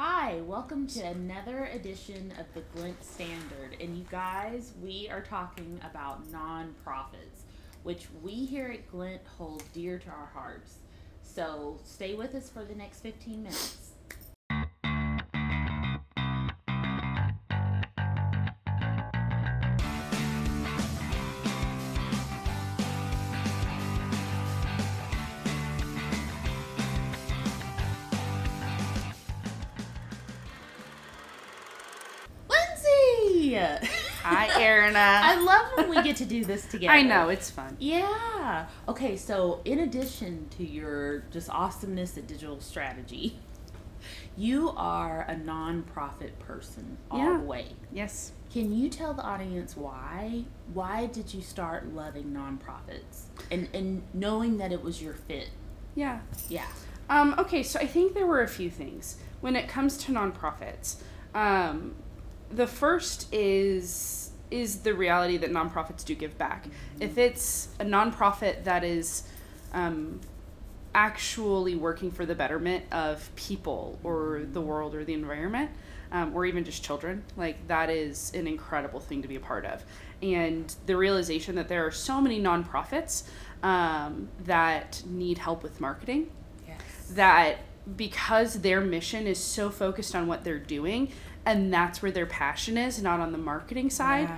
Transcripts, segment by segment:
Hi, welcome to another edition of the Glint Standard. And you guys, we are talking about nonprofits, which we here at Glint hold dear to our hearts. So stay with us for the next 15 minutes. Lindsay! Hi, Erayne. I love when we get to do this together. I know, it's fun. Yeah. Okay, so in addition to your just awesomeness at digital strategy, you are a nonprofit person all the way. Yes. Can you tell the audience why? Why did you start loving nonprofits and knowing that it was your fit? Yeah. Yeah. Okay, so I think there were a few things. When it comes to nonprofits, the first is the reality that nonprofits do give back. Mm-hmm. If it's a nonprofit that is actually working for the betterment of people or the world or the environment, or even just children, like that is an incredible thing to be a part of. And the realization that there are so many nonprofits that need help with marketing, yes, that because their mission is so focused on what they're doing, and that's where their passion is, not on the marketing side.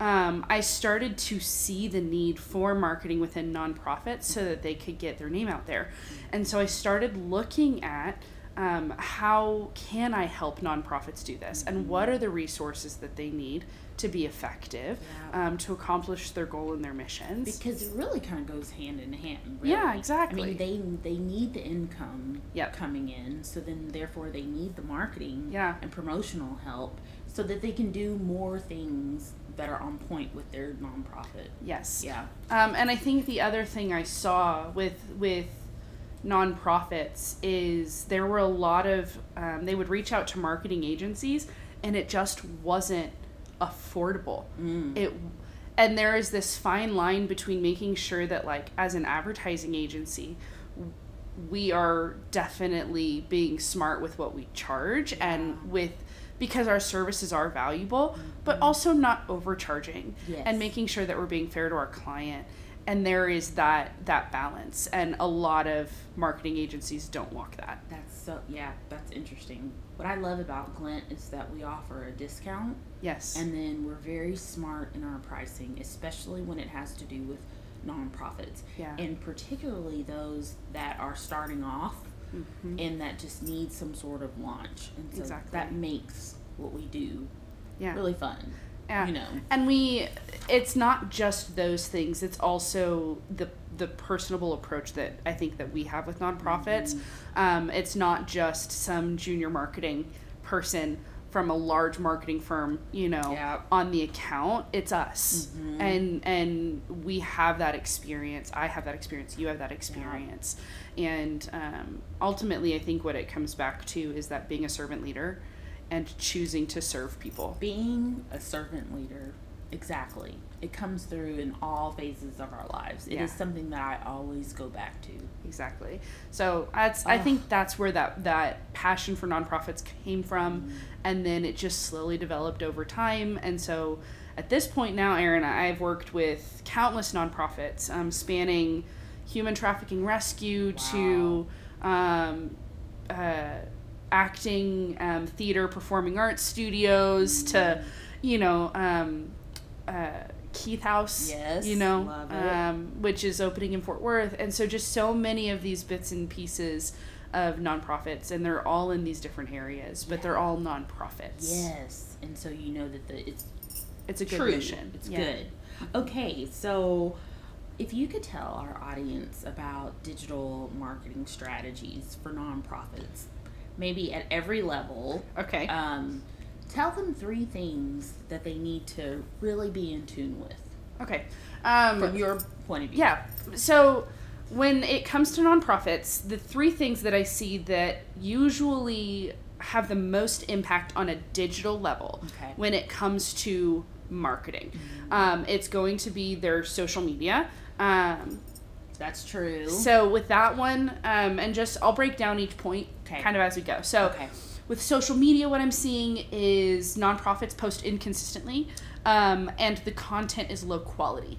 Yeah. I started to see the need for marketing within nonprofits so that they could get their name out there. And so I started looking at how can I help nonprofits do this? And what are the resources that they need to be effective, to accomplish their goal and their missions? Because it really kind of goes hand in hand. Really. Yeah, exactly. I mean, they need the income coming in, so then therefore they need the marketing and promotional help so that they can do more things that are on point with their nonprofit. Yes. Yeah. And I think the other thing I saw with nonprofits is there were a lot of they would reach out to marketing agencies and it just wasn't affordable. And there is this fine line between making sure that, like, as an advertising agency, we are definitely being smart with what we charge and because our services are valuable, but also not overcharging and making sure that we're being fair to our client. And there is that balance, and a lot of marketing agencies don't walk that. That's interesting. What I love about Glint is that we offer a discount. Yes. And then we're very smart in our pricing, especially when it has to do with nonprofits. Yeah. And particularly those that are starting off and that just need some sort of launch. And so that makes what we do really fun. Yeah. You know. And it's not just those things, it's also the personable approach that I think that we have with nonprofits. It's not just some junior marketing person from a large marketing firm, on the account. It's us. And we have that experience. I have that experience. You have that experience. And ultimately, I think what it comes back to is that being a servant leader and choosing to serve people. Being a servant leader, exactly. It comes through in all phases of our lives. It is something that I always go back to. Exactly. So I think that's where that passion for nonprofits came from, and then it just slowly developed over time. And so at this point now, Erayne, I've worked with countless nonprofits, spanning human trafficking rescue to acting, theater, performing arts studios to, Keith House, love it. Which is opening in Fort Worth. And so just so many of these bits and pieces of nonprofits, and they're all in these different areas, but they're all nonprofits. Yes. And so you know that it's a good mission. It's good. Okay, so if you could tell our audience about digital marketing strategies for nonprofits, maybe at every level. Okay. Tell them 3 things that they need to really be in tune with. Okay. From your point of view. Yeah. So when it comes to nonprofits, the 3 things that I see that usually have the most impact on a digital level when it comes to marketing, it's going to be their social media. That's true. So with that one, and just I'll break down each point kind of as we go. So with social media, what I'm seeing is nonprofits post inconsistently, and the content is low quality.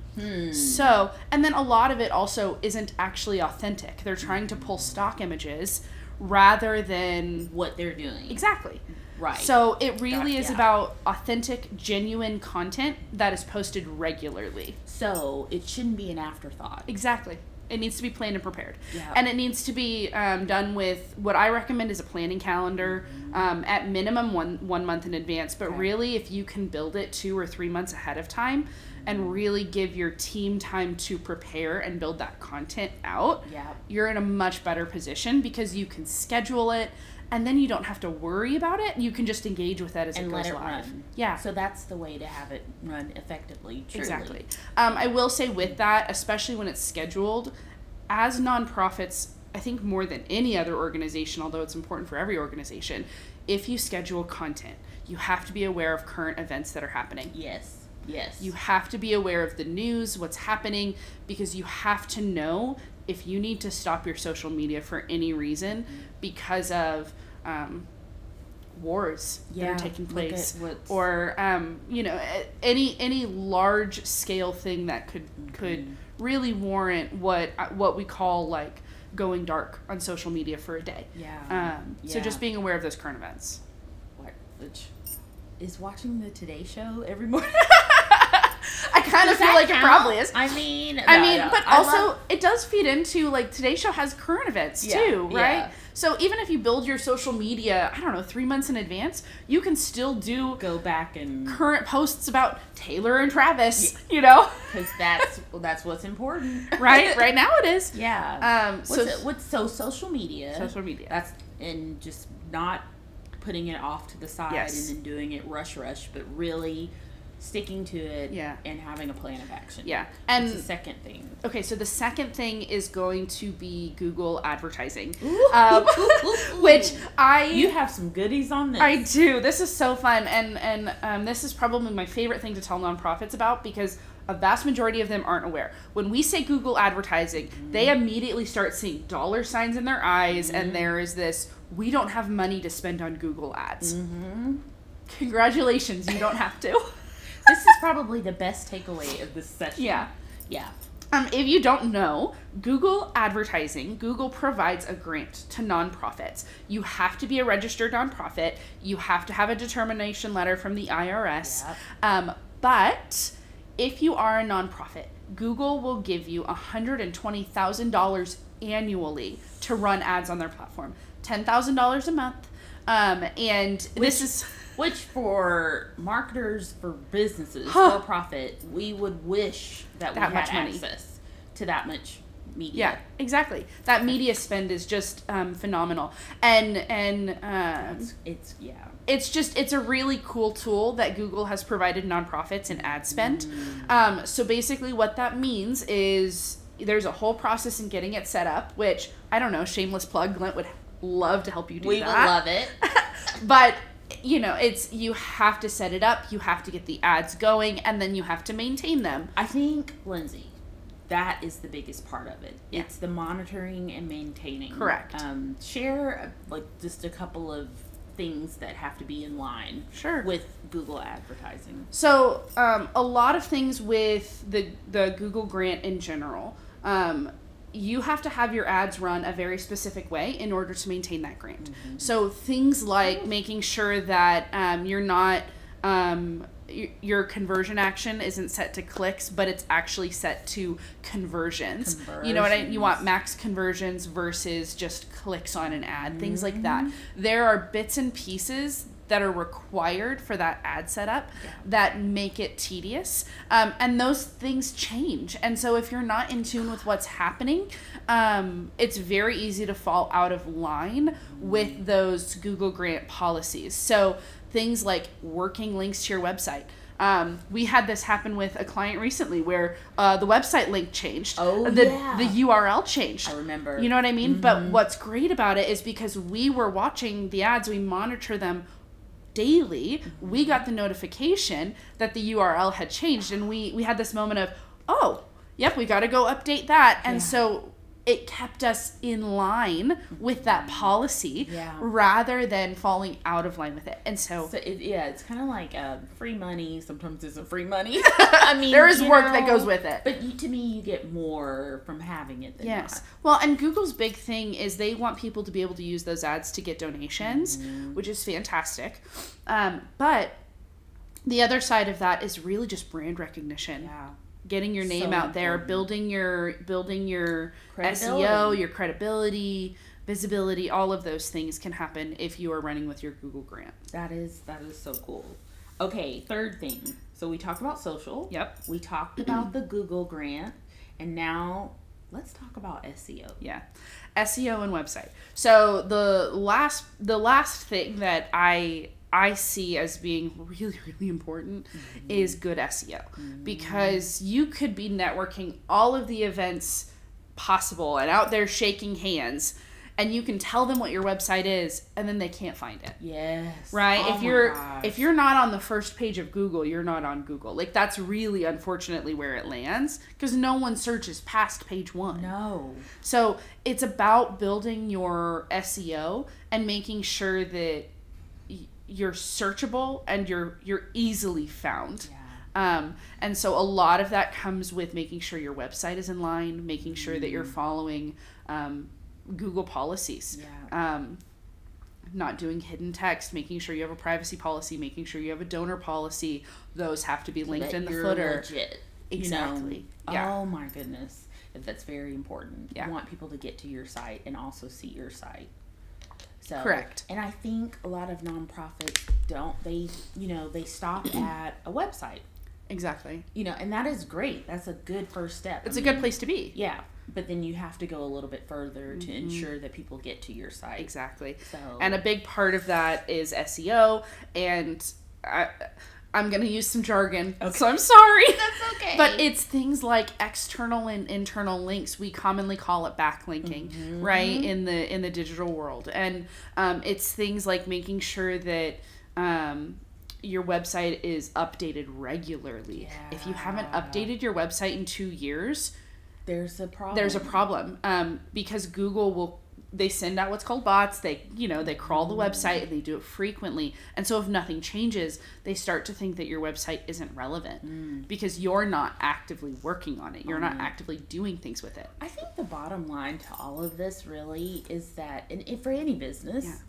So, and then a lot of it also isn't actually authentic. They're trying to pull stock images rather than what they're doing. Exactly. Right. So it really is about authentic, genuine content that is posted regularly. So it shouldn't be an afterthought. Exactly. It needs to be planned and prepared. Yeah. And it needs to be done with what I recommend is a planning calendar, at minimum one month in advance. But really, if you can build it 2 or 3 months ahead of time and really give your team time to prepare and build that content out, you're in a much better position because you can schedule it. And then you don't have to worry about it. You can just engage with that as it goes live. And let it run. Yeah. So that's the way to have it run effectively, truly. Exactly. I will say with that, especially when it's scheduled, as nonprofits, I think more than any other organization, although it's important for every organization, if you schedule content, you have to be aware of current events that are happening. Yes. Yes. You have to be aware of the news, what's happening, because you have to know if you need to stop your social media for any reason because of wars that are taking place, or any large scale thing that could really warrant what we call like going dark on social media for a day. So just being aware of those current events. Which is watching the Today Show every morning. I kind of feel like it probably is. I mean, but also it does feed into like Today's Show has current events too, right? Yeah. So even if you build your social media, I don't know, 3 months in advance, you can still go back and current posts about Taylor and Travis, because that's what's important, right? Right now it is. Yeah. So social media. Social media. That's and just not putting it off to the side and then doing it rush, but really sticking to it and having a plan of action. Yeah. And it's the second thing. Okay, so the second thing is going to be Google advertising. Which you have some goodies on this. I do. This is so fun. And this is probably my favorite thing to tell nonprofits about because a vast majority of them aren't aware. When we say Google advertising, they immediately start seeing dollar signs in their eyes and there is this, we don't have money to spend on Google ads. Congratulations, you don't have to. This is probably the best takeaway of this session. Yeah. Yeah. If you don't know, Google advertising, Google provides a grant to nonprofits. You have to be a registered nonprofit. You have to have a determination letter from the IRS. But if you are a nonprofit, Google will give you $120,000 annually to run ads on their platform. $10,000 a month. Which for marketers, for businesses, for profit, we would wish that we had access to that much media. Yeah, exactly. That media spend is just phenomenal. It's a really cool tool that Google has provided nonprofits in ad spend. So basically what that means is there's a whole process in getting it set up, which, I don't know, shameless plug, Glint would love to help you do that. We would love it. But you have to set it up, you have to get the ads going, and then you have to maintain them. I think, Lindsay, that is the biggest part of it. Yeah. It's the monitoring and maintaining. Correct. Share just a couple of things that have to be in line with Google advertising. So a lot of things with the Google grant in general, you have to have your ads run a very specific way in order to maintain that grant. So things like making sure that you're not your conversion action isn't set to clicks, but it's actually set to conversions. You know what you want max conversions versus just clicks on an ad, things like that. There are bits and pieces that are required for that ad setup that make it tedious. And those things change. And so if you're not in tune with what's happening, it's very easy to fall out of line with those Google grant policies. So things like working links to your website. We had this happen with a client recently where the website link changed. The URL changed. I remember. You know what I mean? But what's great about it is because we were watching the ads, we monitor them daily, we got the notification that the URL had changed, and we had this moment of, we got to go update that. And so it kept us in line with that policy rather than falling out of line with it. And so it's kind of like free money sometimes isn't free money. I mean, there is work that goes with it. But to me, you get more from having it than not. Well, and Google's big thing is they want people to be able to use those ads to get donations, which is fantastic. But the other side of that is really just brand recognition. Yeah. Getting your name out there, building your SEO, your credibility, visibility, all of those things can happen if you are running with your Google grant. That is so cool. Okay, third thing. So we talked about social. Yep. We talked about the Google grant, and now let's talk about SEO. Yeah. SEO and website. So the last thing that I see as being really, really important is good SEO. Because you could be networking all of the events possible and out there shaking hands, and you can tell them what your website is, and then they can't find it. Yes. Right? If you're not on the first page of Google, you're not on Google. Like, that's really, unfortunately, where it lands, because no one searches past page 1. No. So it's about building your SEO and making sure that you're searchable and you're easily found. And so a lot of that comes with making sure your website is in line, making sure that you're following Google policies. Not doing hidden text, making sure you have a privacy policy, making sure you have a donor policy. Those have to be linked in the footer. Legit. Exactly. Oh my goodness. That's very important. You want people to get to your site and also see your site. So, correct. And I think a lot of nonprofits they stop at a website. Exactly. And that is great. That's a good first step. It's a good place to be. Yeah. But then you have to go a little bit further to ensure that people get to your site. Exactly. So, and a big part of that is SEO, and I'm going to use some jargon, so I'm sorry. That's okay. But it's things like external and internal links. We commonly call it backlinking, right, in the digital world. And it's things like making sure that your website is updated regularly. Yeah. If you haven't updated your website in 2 years, there's a problem. Because Google they send out what's called bots. They crawl the website, and they do it frequently. And so if nothing changes, they start to think that your website isn't relevant because you're not actively working on it. You're not actively doing things with it. I think the bottom line to all of this really is that, and for any business,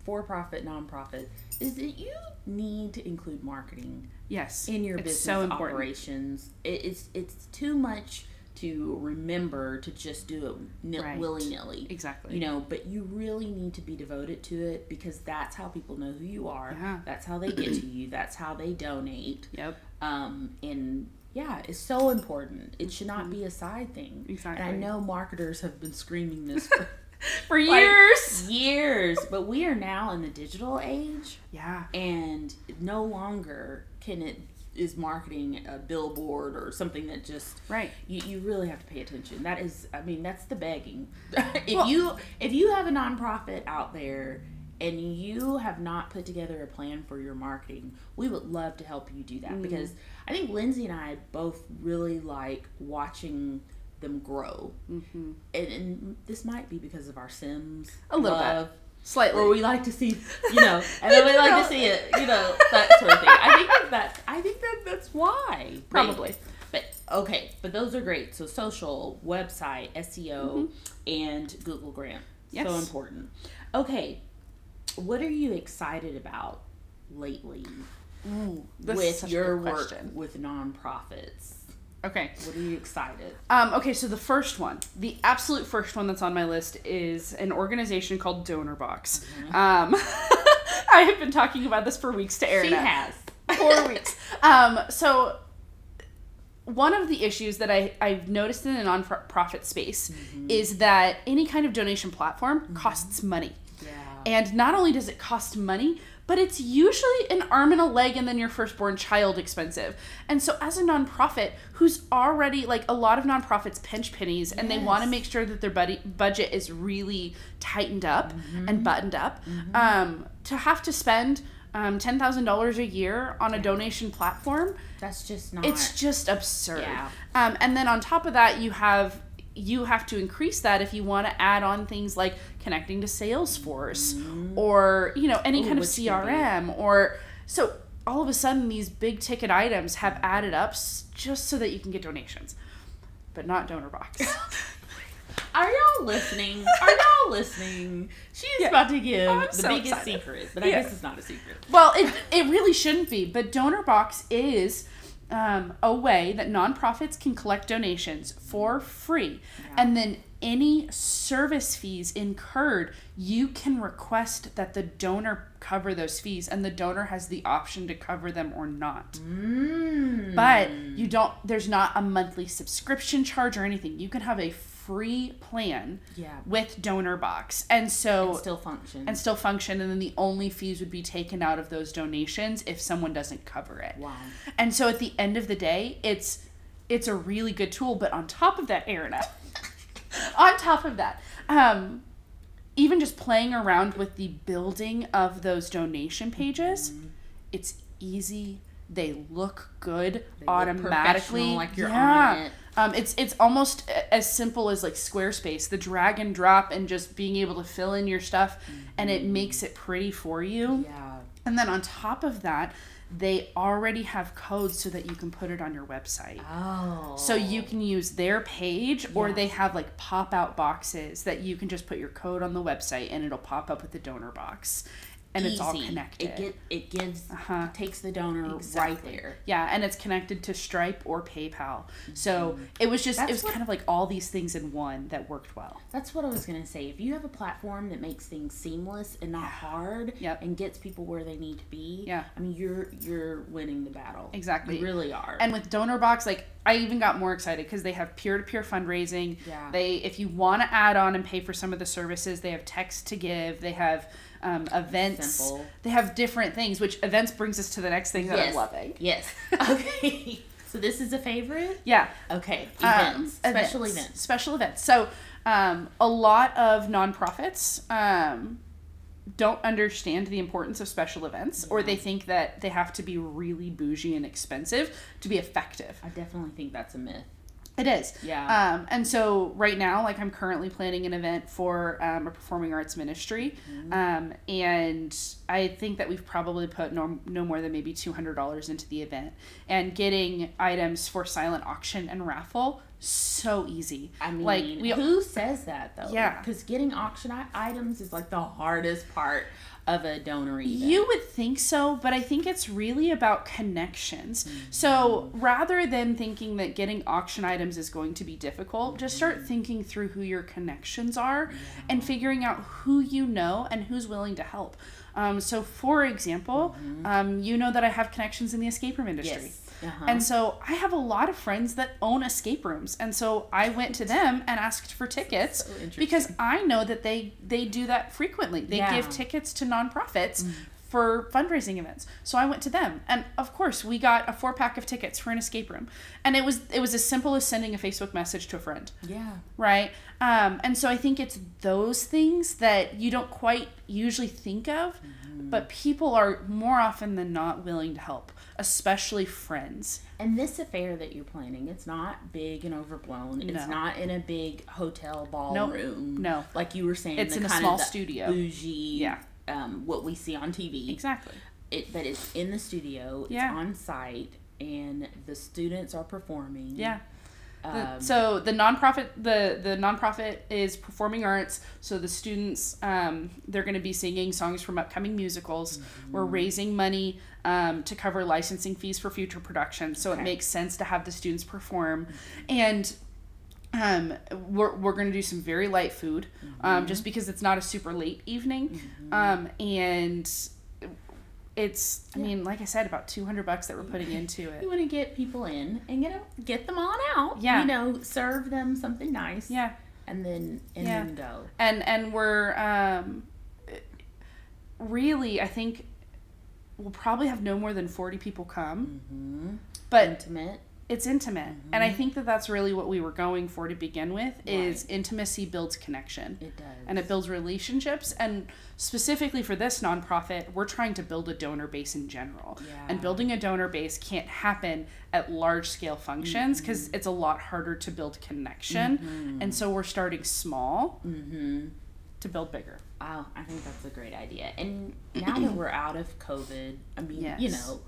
for-profit, nonprofit, is that you need to include marketing in your business operations. It's too much to remember to just do it willy-nilly. Exactly. But you really need to be devoted to it because that's how people know who you are. Yeah. That's how they get to you. That's how they donate. Yep. It's so important. It should not be a side thing. Exactly. And I know marketers have been screaming this for years. Years. But we are now in the digital age. Yeah. And no longer is marketing a billboard or something that just you really have to pay attention. That's the begging. If you have a nonprofit out there and you have not put together a plan for your marketing, we would love to help you do that because I think Lindsay and I both really like watching them grow. And this might be because of our Sims a little bit. Slightly. Or we like to see, and then we like to see it, that sort of thing. I think that's why. Probably. But those are great. So social, website, SEO, and Google Grant. Yes. So important. Okay. What are you excited about lately with your work with nonprofits? Okay. What are you excited? Okay, so the absolute first one that's on my list is an organization called DonorBox. I have been talking about this for weeks to Erayne. She has. 4 weeks. So one of the issues that I've noticed in the nonprofit space is that any kind of donation platform costs money. Yeah. And not only does it cost money, but it's usually an arm and a leg and then your firstborn child expensive. And so as a nonprofit who's already, a lot of nonprofits pinch pennies and they want to make sure that their budget is really tightened up and buttoned up, to have to spend $10,000 a year on a donation platform, that's just not... It's just absurd. Yeah. And then on top of that, you have you have to increase that if you want to add on things like connecting to Salesforce or, any kind of CRM or so all of a sudden these big ticket items have added up just so that you can get donations, but not DonorBox. Are y'all listening? She's about to give the biggest secret, but I guess it's not a secret. Well, it really shouldn't be, but DonorBox is a way that nonprofits can collect donations for free. Yeah. And then any service fees incurred, you can request that the donor cover those fees, and the donor has the option to cover them or not. But there's not a monthly subscription charge or anything. You can have a free plan with DonorBox and still function, and then the only fees would be taken out of those donations if someone doesn't cover it. Wow. And so at the end of the day, it's a really good tool. But on top of that, Erayne, even just playing around with the building of those donation pages, it's easy. They look good automatically. Look like you're on it. It's almost as simple as like Squarespace, the drag and drop and just being able to fill in your stuff, and it makes it pretty for you. Yeah. And then on top of that, they already have codes so that you can put it on your website. Oh. So you can use their page, or they have like pop-out boxes that you can just put your code on the website and it'll pop up with the donor box. And Easy. It's all connected. It takes the donor right there. Yeah, and it's connected to Stripe or PayPal. So it was kind of like all these things in one that worked well. That's what I was going to say. If you have a platform that makes things seamless and not hard and gets people where they need to be, I mean, you're winning the battle. Exactly. You really are. And with DonorBox, like, I even got more excited because they have peer-to-peer fundraising. Yeah. If you want to add on and pay for some of the services, they have text to give. They have events. Simple. They have different things, which events brings us to the next thing that I'm loving. Yes. Okay. So this is a favorite? Yeah. Okay. Events. Special events. Special events. So a lot of nonprofits don't understand the importance of special events, or they think that they have to be really bougie and expensive to be effective. I definitely think that's a myth. It is. Yeah. And so right now, like, I'm currently planning an event for a performing arts ministry. And I think that we've probably put no more than maybe $200 into the event. And getting items for silent auction and raffle, so easy. I mean, like, who says that, though? Yeah. Because getting auction items is, like, the hardest part of a donor event. You would think so, but I think it's really about connections. So rather than thinking that getting auction items is going to be difficult, just start thinking through who your connections are and figuring out who you know and who's willing to help. So for example, you know that I have connections in the escape room industry. Yes. And so I have a lot of friends that own escape rooms. And so I went to them and asked for tickets because I know that they do that frequently. They give tickets to nonprofits for fundraising events. So I went to them. And of course, we got a 4-pack of tickets for an escape room. And it was as simple as sending a Facebook message to a friend. Yeah. Right? And so I think it's those things that you don't quite usually think of, but people are more often than not willing to help, especially friends. And this affair that you're planning, it's not big and overblown. It's not in a big hotel ballroom. No. Like you were saying. It's in a small studio. Bougie, what we see on TV. Exactly. But it's in the studio. It's on site, and the students are performing. Yeah. So the nonprofit is performing arts. So the students, they're going to be singing songs from upcoming musicals. We're raising money to cover licensing fees for future productions. So it makes sense to have the students perform, and we're going to do some very light food, just because it's not a super late evening, and it's, I mean, like I said, about $200 that we're putting into it. You want to get people in and get them on out. Yeah. Serve them something nice. Yeah. And then go. And we're really, I think we'll probably have no more than 40 people come. But intimate. It's intimate. And I think that that's really what we were going for to begin with, is intimacy builds connection. It does. And it builds relationships. And specifically for this nonprofit, we're trying to build a donor base in general. Yeah. And building a donor base can't happen at large scale functions because it's a lot harder to build connection. And so we're starting small to build bigger. Oh, I think that's a great idea. And now that we're out of COVID, I mean, you know,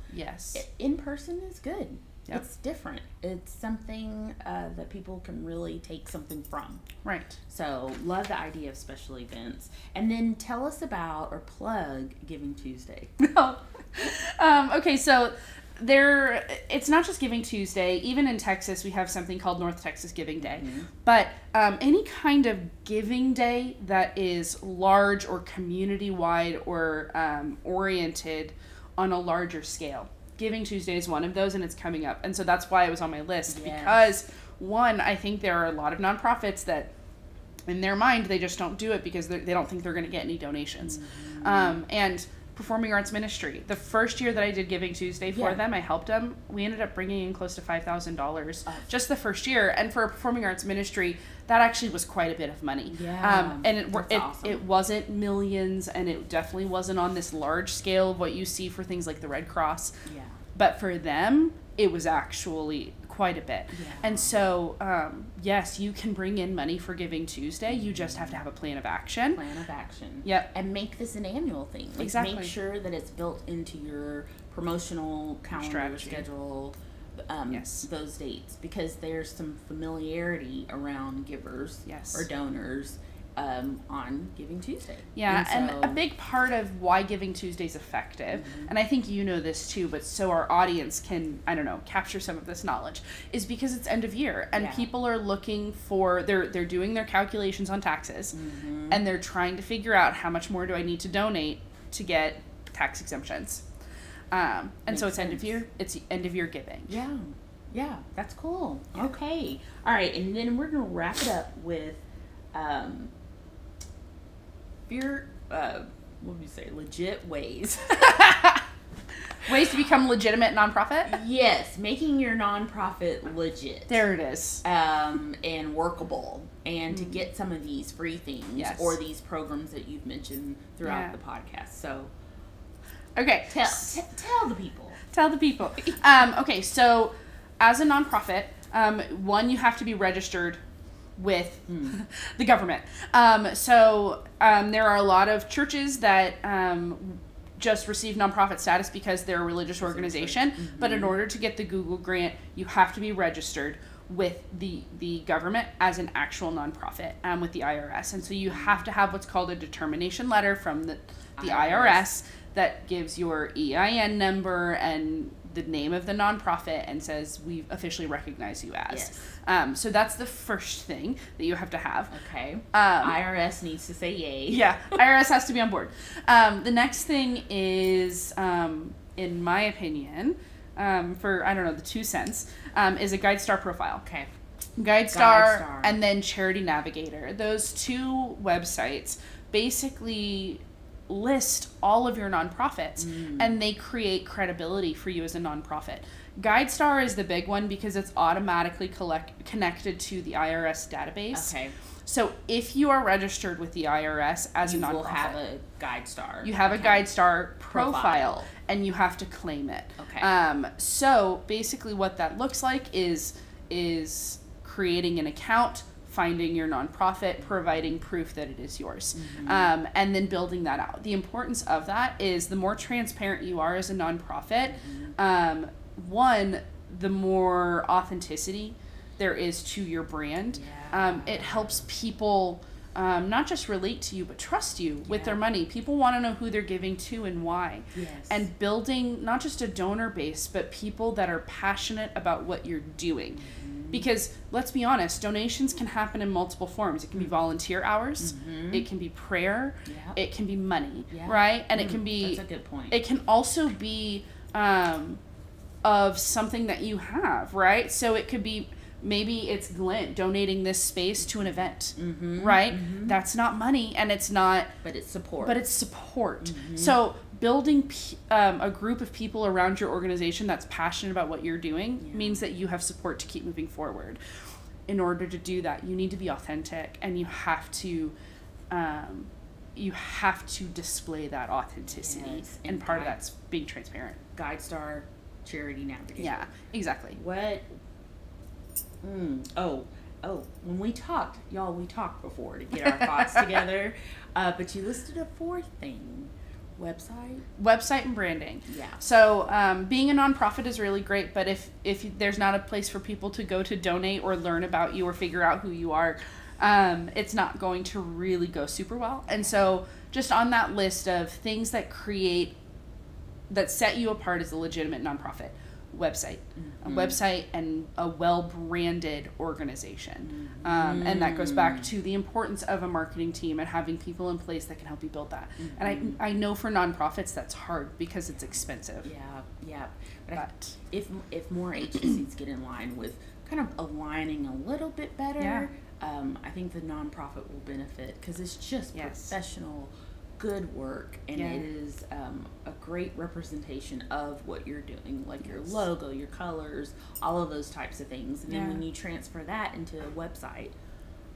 in person is good. Yep. It's different. It's something that people can really take something from. Right. So, love the idea of special events. And then tell us about or plug Giving Tuesday. Okay, so it's not just Giving Tuesday. Even in Texas, we have something called North Texas Giving Day. But any kind of giving day that is large or community-wide or oriented on a larger scale. Giving Tuesday is one of those, and it's coming up. And so that's why it was on my list. Because, one, I think there are a lot of nonprofits that, in their mind, they just don't do it because they don't think they're going to get any donations. And Performing Arts Ministry, the first year that I did Giving Tuesday for them, I helped them. We ended up bringing in close to $5,000 just the first year. And for a Performing Arts Ministry, that actually was quite a bit of money. And awesome. It wasn't millions, and it definitely wasn't on this large scale of what you see for things like the Red Cross. But for them, it was actually quite a bit. And so, yes, you can bring in money for Giving Tuesday. You just have to have a plan of action. Yep. And make this an annual thing. Like, exactly. Make sure that it's built into your promotional calendar schedule. Those dates, because there's some familiarity around givers or donors on Giving Tuesday. And a big part of why Giving Tuesday is effective, and I think you know this too, but so our audience can, I don't know, capture some of this knowledge, is because it's end of year and people are looking for, they're doing their calculations on taxes and they're trying to figure out how much more do I need to donate to get tax exemptions. And so it's end of year. It's end of year giving. Yeah, that's cool. Okay. All right, and then we're going to wrap it up with what would you say? Legit ways. Ways to become legitimate nonprofit? Yes, making your nonprofit legit. There it is. And workable. And to get some of these free things or these programs that you've mentioned throughout the podcast. So, okay. Tell the people. Tell the people. Okay, so as a nonprofit, one, you have to be registered with the government. So there are a lot of churches that just receive nonprofit status because they're a religious organization. But in order to get the Google grant, you have to be registered with the government as an actual nonprofit with the IRS. And so you have to have what's called a determination letter from the IRS that gives your EIN number and the name of the nonprofit and says we officially recognize you as. So that's the first thing that you have to have. Okay. IRS needs to say yay. Yeah, IRS has to be on board. The next thing is, in my opinion, for, I don't know, the 2 cents, is a GuideStar profile. Okay. GuideStar and then Charity Navigator. Those 2 websites basically list all of your nonprofits and they create credibility for you as a nonprofit. GuideStar is the big one because it's automatically connected to the IRS database. Okay. So if you are registered with the IRS as a nonprofit, you will have a GuideStar. You have a GuideStar profile and you have to claim it. Okay. So basically what that looks like is creating an account, finding your nonprofit, providing proof that it is yours, and then building that out. The importance of that is the more transparent you are as a nonprofit, one, the more authenticity there is to your brand. It helps people not just relate to you, but trust you with their money. People want to know who they're giving to and why. And building not just a donor base, but people that are passionate about what you're doing. Because let's be honest, donations can happen in multiple forms. It can be volunteer hours, it can be prayer, it can be money, right? And it can be, that's a good point. It can also be of something that you have, right? So it could be, maybe it's Glint donating this space to an event, right? That's not money and it's not... But it's support. So building a group of people around your organization that's passionate about what you're doing means that you have support to keep moving forward. In order to do that, you need to be authentic, and you have to display that authenticity. Yes. And part of that's being transparent. GuideStar Charity Navigator. Yeah, exactly. What? When we talked before to get our thoughts together, but you listed a fourth thing. Website and branding. Yeah. So being a nonprofit is really great, but if there's not a place for people to go to donate or learn about you or figure out who you are, it's not going to really go super well. And so just on that list of things that set you apart as a legitimate nonprofit, website, a website and a well-branded organization. And that goes back to the importance of a marketing team and having people in place that can help you build that. And I know for nonprofits that's hard because it's expensive. Yeah. But if more agencies get in line with kind of aligning a little bit better, I think the nonprofit will benefit because it's just professional, good work, and it is a great representation of what you're doing, like your logo, your colors, all of those types of things. And then when you transfer that into a website,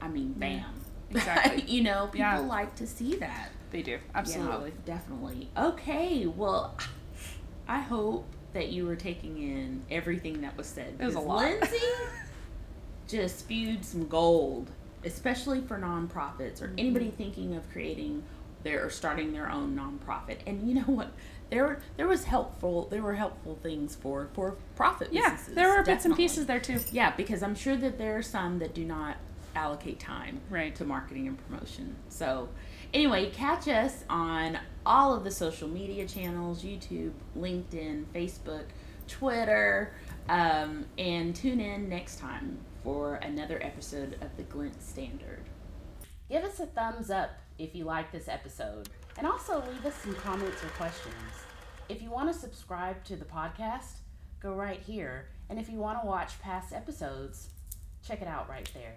I mean, bam. Exactly. People like to see that. They do. Absolutely. Yeah, definitely. Okay, well, I hope that you were taking in everything that was said. It was a lot. Lindsay just spewed some gold, especially for nonprofits or anybody thinking of starting their own nonprofit. And you know what? There were helpful things for profit businesses. Yeah, there were bits and pieces there too. Yeah, because I'm sure that there are some that do not allocate time to marketing and promotion. So anyway, catch us on all of the social media channels, YouTube, LinkedIn, Facebook, Twitter, and tune in next time for another episode of the Glint Standard. Give us a thumbs up if you like this episode, and also leave us some comments or questions. If you want to subscribe to the podcast, go right here. And if you want to watch past episodes, check it out right there.